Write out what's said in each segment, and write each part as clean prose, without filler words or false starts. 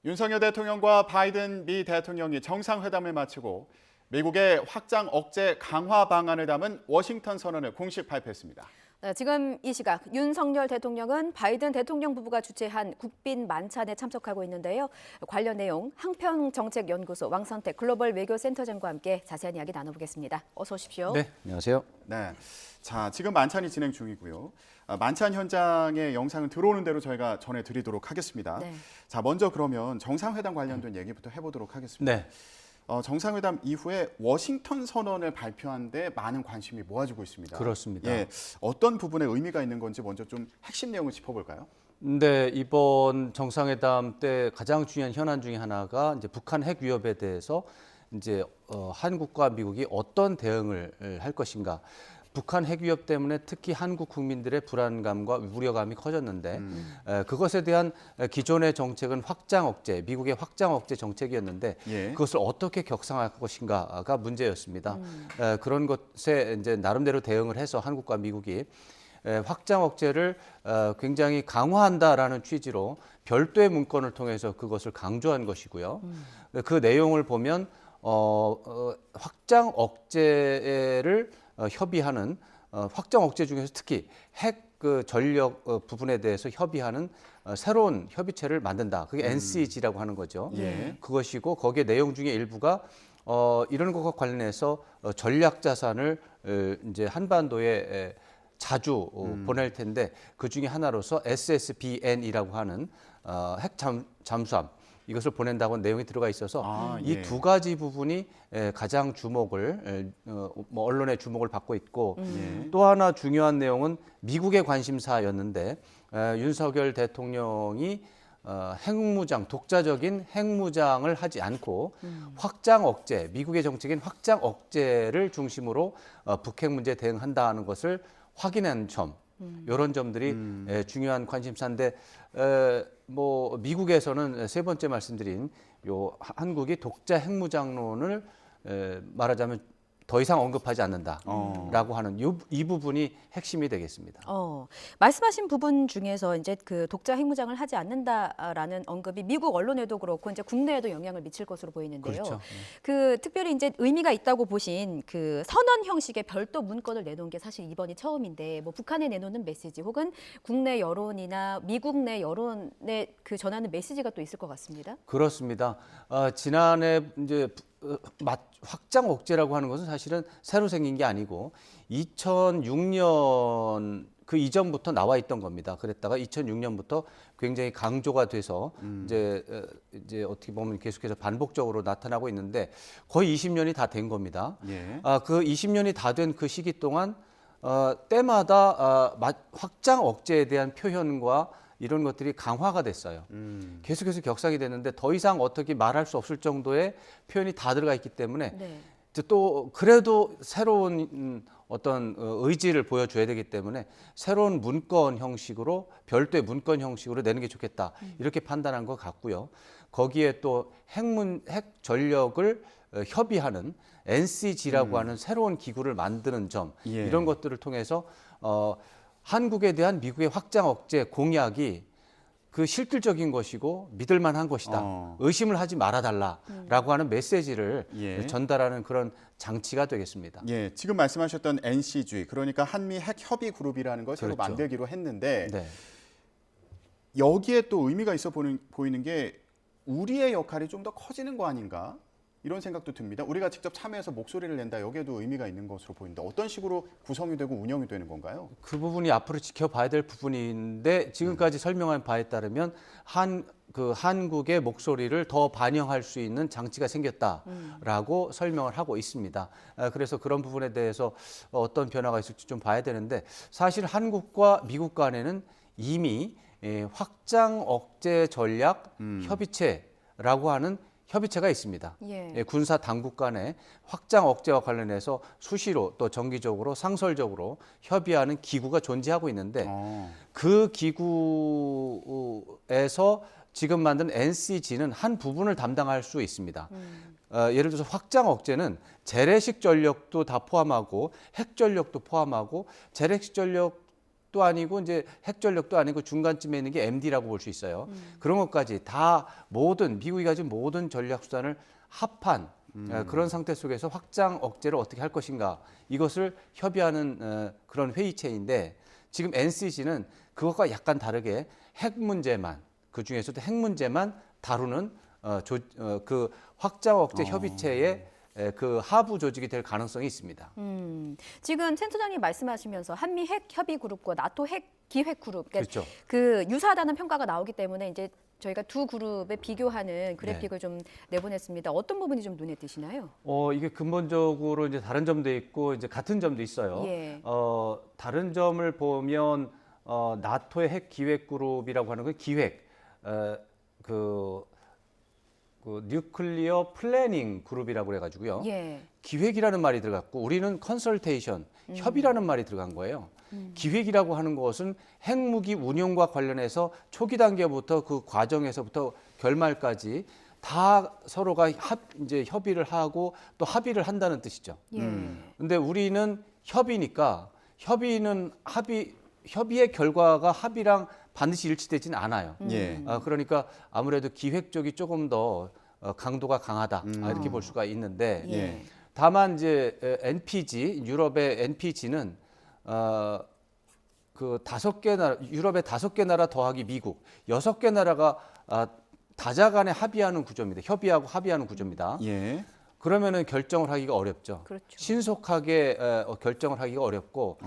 윤석열 대통령과 바이든 미 대통령이 정상회담을 마치고 미국의 확장 억제 강화 방안을 담은 워싱턴 선언을 공식 발표했습니다. 네, 지금 이 시각 윤석열 대통령은 바이든 대통령 부부가 주최한 국빈 만찬에 참석하고 있는데요. 관련 내용 한평정책연구소 왕선택 글로벌 외교센터장과 함께 자세한 이야기 나눠보겠습니다. 어서 오십시오. 네, 안녕하세요. 네, 자 지금 만찬이 진행 중이고요. 만찬 현장의 영상은 들어오는 대로 저희가 전해드리도록 하겠습니다. 네. 자 먼저 그러면 정상회담 관련된 얘기부터 해보도록 하겠습니다. 네. 정상회담 이후에 워싱턴 선언을 발표한 데 많은 관심이 모아지고 있습니다. 그렇습니다. 예, 어떤 부분에 의미가 있는 건지 먼저 좀 핵심 내용을 짚어볼까요? 네, 이번 정상회담 때 가장 중요한 현안 중에 하나가 이제 북한 핵 위협에 대해서 이제 한국과 미국이 어떤 대응을 할 것인가. 북한 핵 위협 때문에 특히 한국 국민들의 불안감과 우려감이 커졌는데 그것에 대한 기존의 정책은 확장 억제, 미국의 확장 억제 정책이었는데 예. 그것을 어떻게 격상할 것인가가 문제였습니다. 그런 것에 이제 나름대로 대응을 해서 한국과 미국이 확장 억제를 굉장히 강화한다라는 취지로 별도의 문건을 통해서 그것을 강조한 것이고요. 그 내용을 보면 확장 억제를 협의하는 확장 억제 중에서 특히 핵 그 전력 부분에 대해서 협의하는 새로운 협의체를 만든다. 그게 NCG라고 하는 거죠. 예. 그것이고 거기에 내용 중에 일부가 이런 것과 관련해서 전략 자산을 이제 한반도에 자주 보낼 텐데 그 중에 하나로서 SSBN이라고 하는 핵 잠수함 이것을 보낸다고 내용이 들어가 있어서 예. 이 두 가지 부분이 가장 주목을 뭐 언론의 주목을 받고 있고 예. 또 하나 중요한 내용은 미국의 관심사였는데 윤석열 대통령이 핵무장, 독자적인 핵무장을 하지 않고 확장 억제, 미국의 정책인 확장 억제를 중심으로 북핵 문제에 대응한다는 것을 확인한 점, 이런 점들이 중요한 관심사인데 뭐 미국에서는 세 번째 말씀드린 요 한국이 독자 핵무장론을 말하자면 더 이상 언급하지 않는다라고 하는 이 부분이 핵심이 되겠습니다. 말씀하신 부분 중에서 이제 그 독자 핵무장을 하지 않는다라는 언급이 미국 언론에도 그렇고 이제 국내에도 영향을 미칠 것으로 보이는데요. 그렇죠. 그 특별히 이제 의미가 있다고 보신 그 선언 형식의 별도 문건을 내놓은 게 사실 이번이 처음인데 뭐 북한에 내놓는 메시지 혹은 국내 여론이나 미국 내 여론에 그 전하는 메시지가 또 있을 것 같습니다. 그렇습니다. 지난해 이제 확장 억제라고 하는 것은 사실은 새로 생긴 게 아니고 2006년 그 이전부터 나와 있던 겁니다. 그랬다가 2006년부터 굉장히 강조가 돼서 이제 어떻게 보면 계속해서 반복적으로 나타나고 있는데 거의 20년이 다 된 겁니다. 예. 그 20년이 다 된 그 시기 동안 때마다 확장 억제에 대한 표현과 이런 것들이 강화가 됐어요. 계속해서 격상이 됐는데 더 이상 어떻게 말할 수 없을 정도의 표현이 다 들어가 있기 때문에 네. 이제 또 그래도 새로운 어떤 의지를 보여줘야 되기 때문에 새로운 문건 형식으로 별도의 문건 형식으로 내는 게 좋겠다 이렇게 판단한 것 같고요. 거기에 또 핵 전력을 협의하는 NCG라고 하는 새로운 기구를 만드는 점 예. 이런 것들을 통해서 한국에 대한 미국의 확장 억제 공약이 그 실질적인 것이고 믿을 만한 것이다. 의심을 하지 말아달라라고 하는 메시지를 예. 전달하는 그런 장치가 되겠습니다. 예, 지금 말씀하셨던 NCG, 그러니까 한미 핵 협의 그룹이라는 걸 새로 그렇죠. 만들기로 했는데 네. 여기에 또 의미가 있어 보이는 게 우리의 역할이 좀 더 커지는 거 아닌가? 이런 생각도 듭니다. 우리가 직접 참여해서 목소리를 낸다. 여기에도 의미가 있는 것으로 보입니다. 어떤 식으로 구성이 되고 운영이 되는 건가요? 그 부분이 앞으로 지켜봐야 될 부분인데 지금까지 설명한 바에 따르면 한국의 목소리를 더 반영할 수 있는 장치가 생겼다라고 설명을 하고 있습니다. 그래서 그런 부분에 대해서 어떤 변화가 있을지 좀 봐야 되는데 사실 한국과 미국 간에는 이미 확장 억제 전략 협의체라고 하는 협의체가 있습니다. 예. 군사 당국 간의 확장 억제와 관련해서 수시로 또 정기적으로 상설적으로 협의하는 기구가 존재하고 있는데 그 기구에서 지금 만든 NCG는 한 부분을 담당할 수 있습니다. 예를 들어서 확장 억제는 재래식 전력도 다 포함하고 핵 전력도 포함하고 재래식 전력 또 아니고 이제 핵전력도 아니고 중간쯤에 있는 게 MD라고 볼 수 있어요. 그런 것까지 다 모든 미국이 가진 모든 전략 수단을 합한 그런 상태 속에서 확장 억제를 어떻게 할 것인가 이것을 협의하는 그런 회의체인데 지금 NCG는 그것과 약간 다르게 핵 문제만 그 중에서도 핵 문제만 다루는 그 확장 억제 협의체의 그 하부 조직이 될 가능성이 있습니다. 지금 센터장님 말씀하시면서 한미 핵 협의 그룹과 나토 핵 기획 그룹, 그러니까 그렇죠. 그 유사하다는 평가가 나오기 때문에 이제 저희가 두 그룹에 비교하는 그래픽을 좀 내보냈습니다. 어떤 부분이 좀 눈에 띄시나요? 이게 근본적으로 이제 다른 점도 있고 이제 같은 점도 있어요. 예. 다른 점을 보면 나토의 핵 기획 그룹이라고 하는 건 기획, 그 뉴클리어 플래닝 그룹이라고 그래가지고요. 예. 기획이라는 말이 들어갔고 우리는 컨설테이션, 협의라는 말이 들어간 거예요. 기획이라고 하는 것은 핵무기 운용과 관련해서 초기 단계부터 그 과정에서부터 결말까지 다 서로가 이제 협의를 하고 또 합의를 한다는 뜻이죠. 예. 근데 우리는 협의니까 협의의 결과가 합의랑 반드시 일치되지는 않아요. 예. 그러니까 아무래도 기획 쪽이 조금 더 강도가 강하다 이렇게 볼 수가 있는데 예. 다만 이제 NPG 유럽의 NPG는 그 5개 나라 유럽의 5개 나라 더하기 미국 6개 나라가 다자간에 합의하는 구조입니다. 협의하고 합의하는 구조입니다. 예. 그러면은 결정을 하기가 어렵죠. 그렇죠. 신속하게 결정을 하기가 어렵고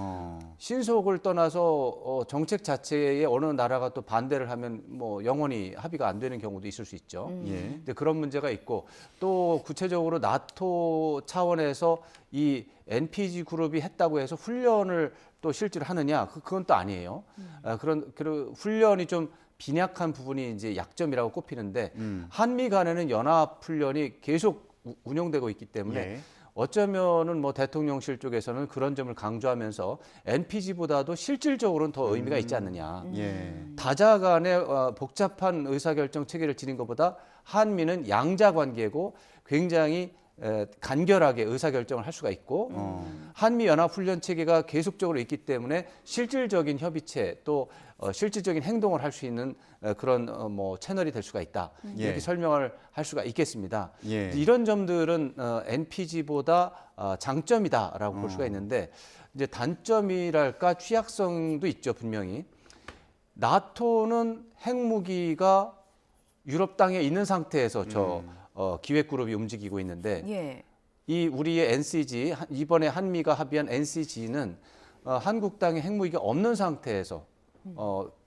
신속을 떠나서 정책 자체에 어느 나라가 또 반대를 하면 뭐 영원히 합의가 안 되는 경우도 있을 수 있죠. 예. 근데 그런 문제가 있고 또 구체적으로 나토 차원에서 이 NPG 그룹이 했다고 해서 훈련을 또 실제로 하느냐 그건 또 아니에요. 그런 훈련이 좀 빈약한 부분이 이제 약점이라고 꼽히는데 한미 간에는 연합 훈련이 계속 운영되고 있기 때문에 예. 어쩌면은 뭐 대통령실 쪽에서는 그런 점을 강조하면서 NPG보다도 실질적으로는 더 의미가 있지 않느냐. 예. 다자 간의 복잡한 의사결정 체계를 지닌 것보다 한미는 양자 관계고 굉장히 간결하게 의사결정을 할 수가 있고 한미 연합 훈련 체계가 계속적으로 있기 때문에 실질적인 협의체 또 실질적인 행동을 할 수 있는 그런 뭐 채널이 될 수가 있다 이렇게 예. 설명을 할 수가 있겠습니다. 예. 이런 점들은 NPG보다 장점이다라고 볼 수가 있는데 이제 단점이랄까 취약성도 있죠 분명히. 나토는 핵무기가 유럽 땅에 있는 상태에서 기획그룹이 움직이고 있는데 예. 이 우리의 NCG 이번에 한미가 합의한 NCG는 한국 땅에 핵무기가 없는 상태에서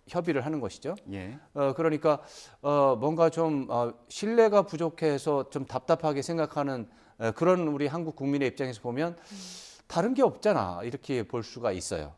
협의를 하는 것이죠. 예. 그러니까 뭔가 좀 신뢰가 부족해서 좀 답답하게 생각하는 그런 우리 한국 국민의 입장에서 보면 다른 게 없잖아 이렇게 볼 수가 있어요.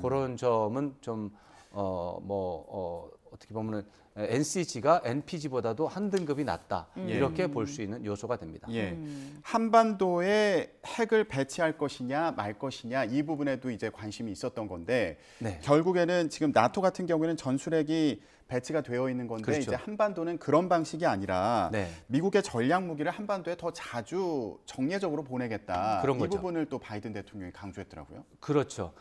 그런 점은 좀 어떻게 보면은 NCG가 NPG보다도 한 등급이 낮다 이렇게 볼 수 있는 요소가 됩니다. 예. 한반도에 핵을 배치할 것이냐 말 것이냐 이 부분에도 이제 관심이 있었던 건데 네. 결국에는 지금 나토 같은 경우에는 전술핵이 배치가 되어 있는 건데 그렇죠. 이제 한반도는 그런 방식이 아니라 네. 미국의 전략 무기를 한반도에 더 자주 정례적으로 보내겠다. 그런 이 거죠. 부분을 또 바이든 대통령이 강조했더라고요. 그렇죠.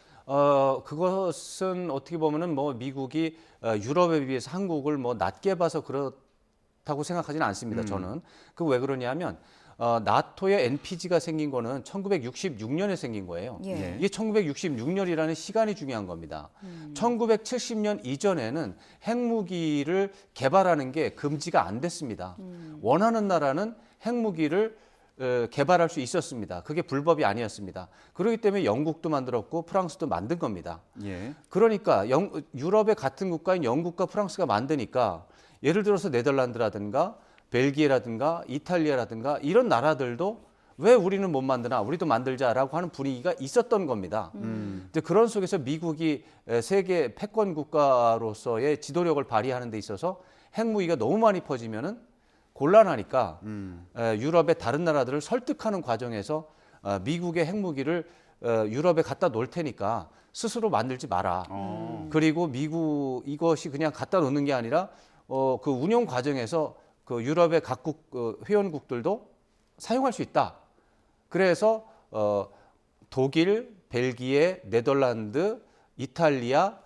그것은 어떻게 보면은 뭐 미국이 유럽에 비해서 한국을 뭐 낮게 봐서 그렇다고 생각하지는 않습니다. 저는 그 왜 그러냐면 나토의 NPG가 생긴 거는 1966년에 생긴 거예요. 예. 이게 1966년이라는 시간이 중요한 겁니다. 1970년 이전에는 핵무기를 개발하는 게 금지가 안 됐습니다. 원하는 나라는 핵무기를 개발할 수 있었습니다. 그게 불법이 아니었습니다. 그렇기 때문에 영국도 만들었고 프랑스도 만든 겁니다. 예. 그러니까 유럽의 같은 국가인 영국과 프랑스가 만드니까 예를 들어서 네덜란드라든가 벨기에라든가 이탈리아라든가 이런 나라들도 왜 우리는 못 만드나 우리도 만들자라고 하는 분위기가 있었던 겁니다. 이제 그런 속에서 미국이 세계 패권 국가로서의 지도력을 발휘하는 데 있어서 핵무기가 너무 많이 퍼지면은 곤란하니까 유럽의 다른 나라들을 설득하는 과정에서 미국의 핵무기를 유럽에 갖다 놓을 테니까 스스로 만들지 마라. 그리고 미국 이것이 그냥 갖다 놓는 게 아니라 그 운용 과정에서 그 유럽의 각국 회원국들도 사용할 수 있다. 그래서 독일, 벨기에, 네덜란드, 이탈리아,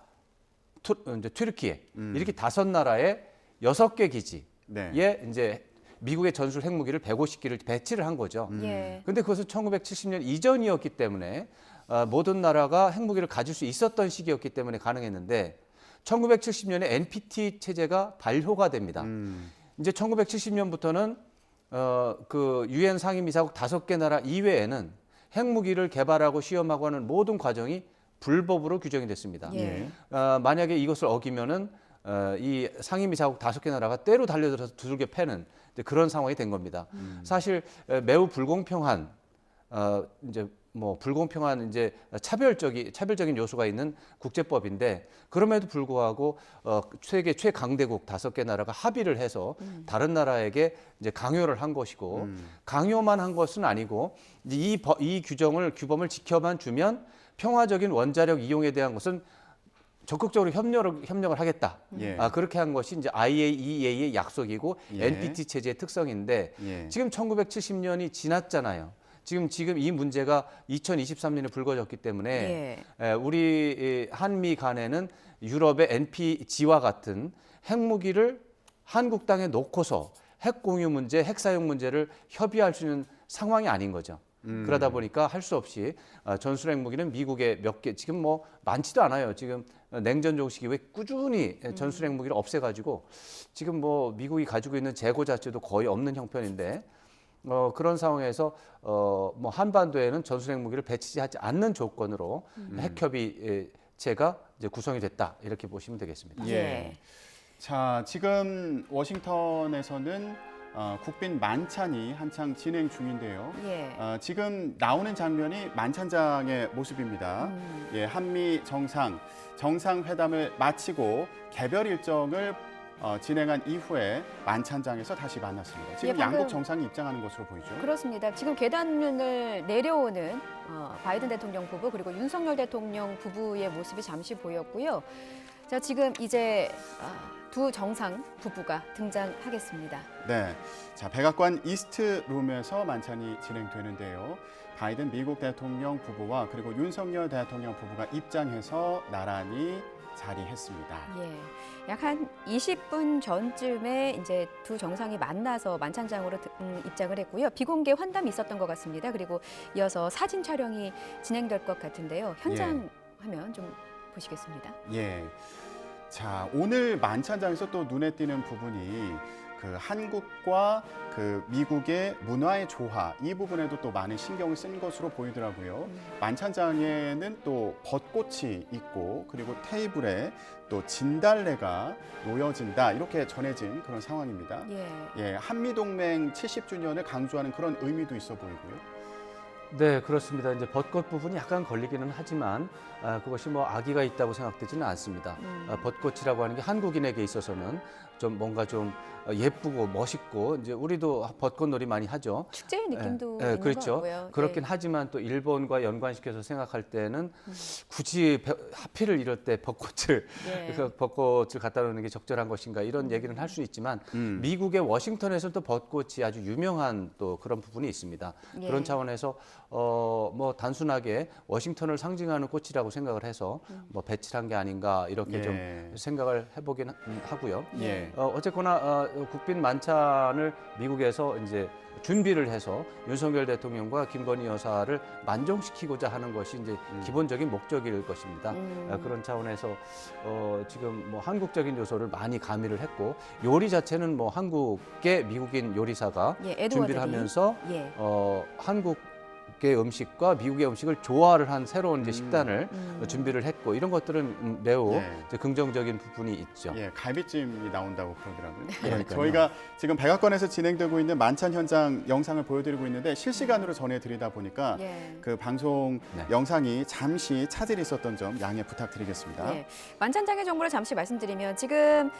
이제 튀르키예 이렇게 5나라의 6개 기지에 네. 이제 미국의 전술 핵무기를 150기를 배치를 한 거죠. 예. 근데 그것은 1970년 이전이었기 때문에 모든 나라가 핵무기를 가질 수 있었던 시기였기 때문에 가능했는데 1970년에 NPT 체제가 발효가 됩니다. 이제 1970년부터는 그 유엔 상임이사국 5개 나라 이외에는 핵무기를 개발하고 시험하고 하는 모든 과정이 불법으로 규정이 됐습니다. 예. 만약에 이것을 어기면은 이 상임이사국 5개 나라가 때로 달려들어서 두들겨 패는 그런 상황이 된 겁니다. 사실 매우 불공평한 이제 뭐 불공평한 이제 차별적인 요소가 있는 국제법인데 그럼에도 불구하고 세계 최강대국 5개 나라가 합의를 해서 다른 나라에게 이제 강요를 한 것이고 강요만 한 것은 아니고 이 규범을 지켜만 주면 평화적인 원자력 이용에 대한 것은 적극적으로 협력을 하겠다. 예. 그렇게 한 것이 이제 IAEA의 약속이고 예. NPT 체제의 특성인데 예. 지금 1970년이 지났잖아요. 지금 이 문제가 2023년에 불거졌기 때문에 우리 한미 간에는 유럽의 NPG와 같은 핵무기를 한국 땅에 놓고서 핵 공유 문제, 핵 사용 문제를 협의할 수 있는 상황이 아닌 거죠. 그러다 보니까 할 수 없이 전술 핵무기는 미국의 몇 개 지금 뭐 많지도 않아요. 지금 냉전종 시기에 꾸준히 전술 핵무기를 없애가지고 지금 뭐 미국이 가지고 있는 재고 자체도 거의 없는 형편인데 그런 상황에서 뭐 한반도에는 전술 핵무기를 배치하지 않는 조건으로 핵협의체가 이제 구성이 됐다 이렇게 보시면 되겠습니다. 예. 자, 지금 워싱턴에서는 국빈 만찬이 한창 진행 중인데요. 예. 지금 나오는 장면이 만찬장의 모습입니다. 예, 한미 정상회담을 마치고 개별 일정을 진행한 이후에 만찬장에서 다시 만났습니다. 지금 예, 방금 양국 정상이 입장하는 것으로 보이죠. 그렇습니다. 지금 계단을 내려오는 바이든 대통령 부부 그리고 윤석열 대통령 부부의 모습이 잠시 보였고요. 자, 지금 이제 두 정상 부부가 등장하겠습니다. 네, 자 백악관 이스트 룸에서 만찬이 진행되는데요. 바이든 미국 대통령 부부와 그리고 윤석열 대통령 부부가 입장해서 나란히 자리했습니다. 예, 약 한 20분 전쯤에 이제 두 정상이 만나서 만찬장으로 입장을 했고요. 비공개 환담이 있었던 것 같습니다. 그리고 이어서 사진 촬영이 진행될 것 같은데요. 현장 화면 좀 보시겠습니다. 예. 자, 오늘 만찬장에서 또 눈에 띄는 부분이 그 한국과 그 미국의 문화의 조화 이 부분에도 또 많은 신경을 쓴 것으로 보이더라고요. 만찬장에는 또 벚꽃이 있고 그리고 테이블에 또 진달래가 놓여진다 이렇게 전해진 그런 상황입니다. 예, 한미동맹 70주년을 강조하는 그런 의미도 있어 보이고요. 네, 그렇습니다. 이제 벚꽃 부분이 약간 걸리기는 하지만 그것이 뭐 악의가 있다고 생각되지는 않습니다. 벚꽃이라고 하는 게 한국인에게 있어서는 좀 뭔가 좀 예쁘고 멋있고 이제 우리도 벚꽃놀이 많이 하죠. 축제의 느낌도 있는 그렇죠. 것 같고요. 그렇긴 하지만 또 일본과 연관시켜서 생각할 때는 굳이 하필을 이럴 때 벚꽃을 벚꽃을 갖다 놓는 게 적절한 것인가 이런 얘기는 할 수 있지만 미국의 워싱턴에서 또 벚꽃이 아주 유명한 또 그런 부분이 있습니다. 그런 차원에서 뭐 단순하게 워싱턴을 상징하는 꽃이라고 생각을 해서 뭐 배치를 한 게 아닌가 이렇게 좀 생각을 해보긴 하고요. 어쨌거나 국빈 만찬을 미국에서 이제 준비를 해서 윤석열 대통령과 김건희 여사를 만족시키고자 하는 것이 이제 기본적인 목적일 것입니다. 그런 차원에서 지금 뭐 한국적인 요소를 많이 가미를 했고 요리 자체는 뭐 한국계 미국인 요리사가 준비를 하면서 한국의 음식과 미국의 음식을 조화를 한 새로운 이제 식단을 준비를 했고 이런 것들은 매우 이제 긍정적인 부분이 있죠. 예, 갈비찜이 나온다고 그러더라고요. 그러니까요. 저희가 지금 백악관에서 진행되고 있는 만찬 현장 영상을 보여드리고 있는데 실시간으로 전해드리다 보니까 그 방송 영상이 잠시 차질이 있었던 점 양해 부탁드리겠습니다. 만찬장의 정보를 잠시 말씀드리면 지금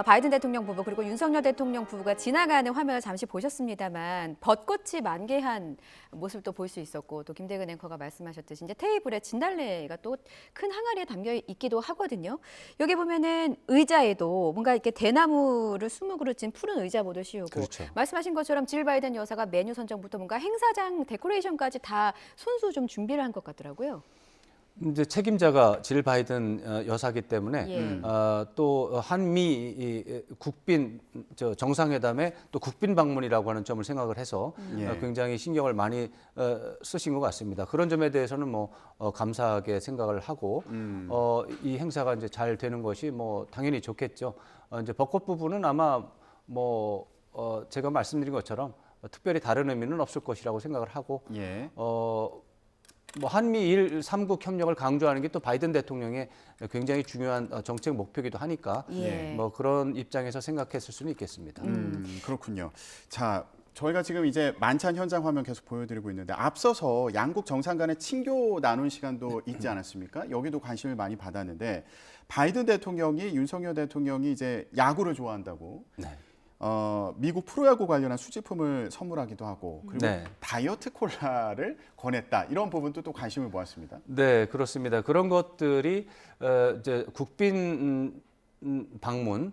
바이든 대통령 부부 그리고 윤석열 대통령 부부가 지나가는 화면을 잠시 보셨습니다만 벚꽃이 만개한 모습도 볼 수 있었고 또 김대근 앵커가 말씀하셨듯이 이제 테이블에 진달래가 또 큰 항아리에 담겨 있기도 하거든요. 여기 보면은 의자에도 뭔가 이렇게 대나무를 수묵으로 찐 푸른 의자보도 씌우고 그렇죠. 말씀하신 것처럼 질 바이든 여사가 메뉴 선정부터 뭔가 행사장 데코레이션까지 다 손수 좀 준비를 한 것 같더라고요. 이제 책임자가 질 바이든 여사기 때문에 예. 또 한미 국빈 정상회담에 또 국빈 방문이라고 하는 점을 생각을 해서 예. 굉장히 신경을 많이 쓰신 것 같습니다. 그런 점에 대해서는 뭐 감사하게 생각을 하고 이 행사가 이제 잘 되는 것이 뭐 당연히 좋겠죠. 이제 벚꽃 부분은 아마 뭐 제가 말씀드린 것처럼 특별히 다른 의미는 없을 것이라고 생각을 하고 예. 뭐 한미일 3국 협력을 강조하는 게 또 바이든 대통령의 굉장히 중요한 정책 목표이기도 하니까 예. 뭐 그런 입장에서 생각했을 수는 있겠습니다. 그렇군요. 자, 저희가 지금 이제 만찬 현장 화면 계속 보여드리고 있는데 앞서서 양국 정상 간의 친교 나눈 시간도 있지 않았습니까? 여기도 관심을 많이 받았는데 바이든 대통령이 윤석열 대통령이 이제 야구를 좋아한다고 네. 미국 프로야구 관련한 수집품을 선물하기도 하고 그리고 네. 다이어트 콜라를 권했다 이런 부분도 또 관심을 모았습니다. 네, 그렇습니다. 그런 것들이 이제 국빈 방문에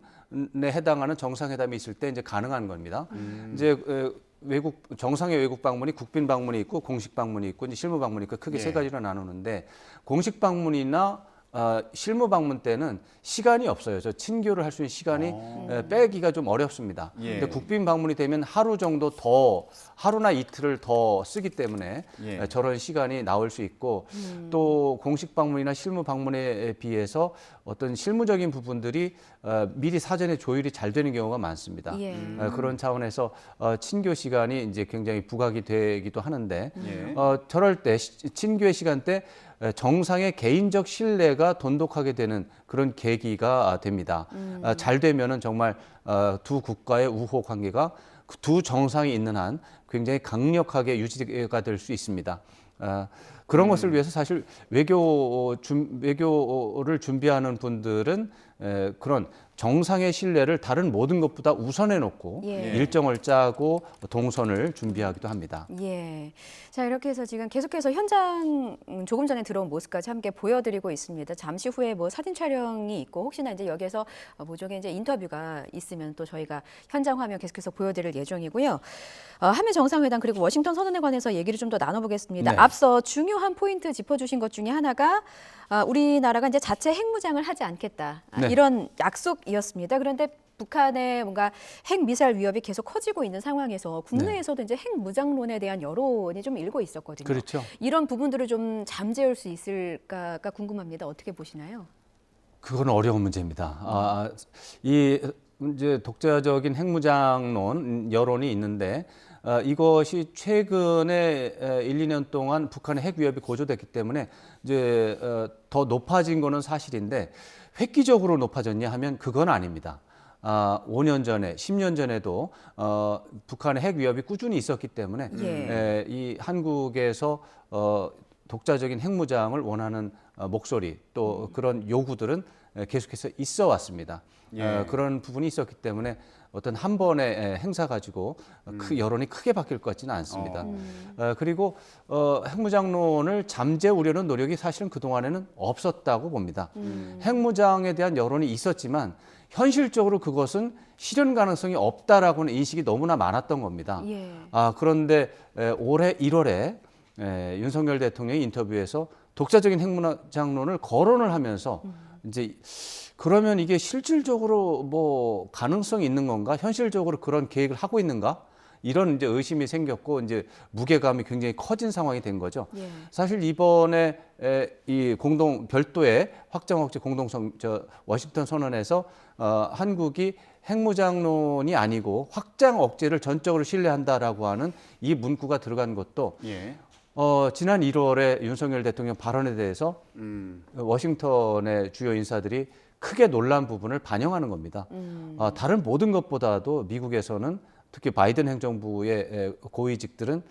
해당하는 정상회담이 있을 때 이제 가능한 겁니다. 이제 외국 정상의 외국 방문이 국빈 방문이 있고 공식 방문이 있고 이제 실무 방문이 있고 크게 예. 세 가지로 나누는데 공식 방문이나 실무 방문 때는 시간이 없어요. 저 친교를 할 수 있는 시간이 빼기가 좀 어렵습니다. 예. 근데 국빈 방문이 되면 하루 정도 더 하루나 이틀을 더 쓰기 때문에 예. 저런 시간이 나올 수 있고 또 공식 방문이나 실무 방문에 비해서 어떤 실무적인 부분들이 미리 사전에 조율이 잘 되는 경우가 많습니다. 예. 그런 차원에서 친교 시간이 이제 굉장히 부각이 되기도 하는데 예. 저럴 때 친교의 시간 때 정상의 개인적 신뢰가 돈독하게 되는 그런 계기가 됩니다. 잘 되면은 정말 두 국가의 우호 관계가 두 정상이 있는 한 굉장히 강력하게 유지가 될 수 있습니다. 그런 것을 위해서 사실 외교를 준비하는 분들은 그런 정상의 신뢰를 다른 모든 것보다 우선해 놓고 예. 일정을 짜고 동선을 준비하기도 합니다. 예. 자, 이렇게 해서 지금 계속해서 현장 조금 전에 들어온 모습까지 함께 보여드리고 있습니다. 잠시 후에 뭐 사진 촬영이 있고 혹시나 이제 여기에서 모종의 이제 인터뷰가 있으면 또 저희가 현장 화면 계속해서 보여드릴 예정이고요. 한미 정상회담 그리고 워싱턴 선언에 관해서 얘기를 좀 더 나눠보겠습니다. 네. 앞서 중요한 포인트 짚어주신 것 중에 하나가 우리나라가 이제 자체 핵무장을 하지 않겠다 네. 이런 약속이었습니다. 그런데 북한의 뭔가 핵 미사일 위협이 계속 커지고 있는 상황에서 국내에서도 이제 핵 무장론에 대한 여론이 좀 일고 있었거든요. 그렇죠. 이런 부분들을 좀 잠재울 수 있을까가 궁금합니다. 어떻게 보시나요? 그건 어려운 문제입니다. 이 이제 독자적인 핵무장론 여론이 있는데 이것이 최근에 1, 2년 동안 북한의 핵 위협이 고조됐기 때문에 이제 더 높아진 거는 사실인데 획기적으로 높아졌냐 하면 그건 아닙니다. 5년 전에, 10년 전에도 북한의 핵 위협이 꾸준히 있었기 때문에 예. 이 한국에서 독자적인 핵무장을 원하는 목소리 또 그런 요구들은 계속해서 있어 왔습니다. 예. 그런 부분이 있었기 때문에 어떤 한 번의 행사 가지고 여론이 크게 바뀔 것 같지는 않습니다. 그리고 핵무장론을 잠재우려는 노력이 사실은 그동안에는 없었다고 봅니다. 핵무장에 대한 여론이 있었지만 현실적으로 그것은 실현 가능성이 없다라고는 인식이 너무나 많았던 겁니다. 예. 그런데 올해 1월에 윤석열 대통령이 인터뷰에서 독자적인 핵무장론을 거론을 하면서 이제 그러면 이게 실질적으로 뭐 가능성이 있는 건가? 현실적으로 그런 계획을 하고 있는가? 이런 이제 의심이 생겼고 이제 무게감이 굉장히 커진 상황이 된 거죠. 예. 사실 이번에 이 별도의 확장 억제 워싱턴 선언에서 한국이 핵무장론이 아니고 확장 억제를 전적으로 신뢰한다라고 하는 이 문구가 들어간 것도 예. 지난 1월에 윤석열 대통령 발언에 대해서 워싱턴의 주요 인사들이 크게 놀란 부분을 반영하는 겁니다. 다른 모든 것보다도 미국에서는 특히 바이든 행정부의 고위직들은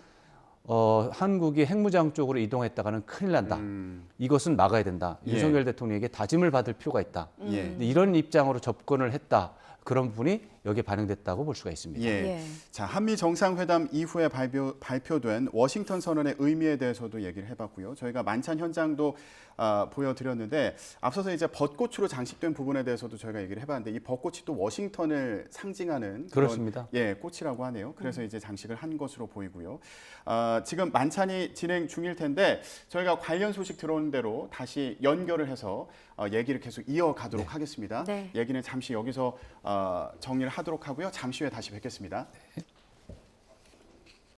한국이 핵무장 쪽으로 이동했다가는 큰일 난다. 이것은 막아야 된다. 예. 윤석열 대통령에게 다짐을 받을 필요가 있다. 예. 이런 입장으로 접근을 했다. 그런 부분이 여기에 반영됐다고 볼 수가 있습니다. 예. 예. 자, 한미 정상회담 이후에 발표된 워싱턴 선언의 의미에 대해서도 얘기를 해봤고요. 저희가 만찬 현장도 보여드렸는데 앞서서 이제 벚꽃으로 장식된 부분에 대해서도 저희가 얘기를 해봤는데 이 벚꽃이 또 워싱턴을 상징하는 그런, 그렇습니다. 예, 꽃이라고 하네요. 그래서 이제 장식을 한 것으로 보이고요. 지금 만찬이 진행 중일 텐데 저희가 관련 소식 들어오는 대로 다시 연결을 해서 얘기를 계속 이어가도록 하겠습니다. 네. 얘기는 잠시 여기서 정리를 하도록 하고요. 잠시 후에 다시 뵙겠습니다.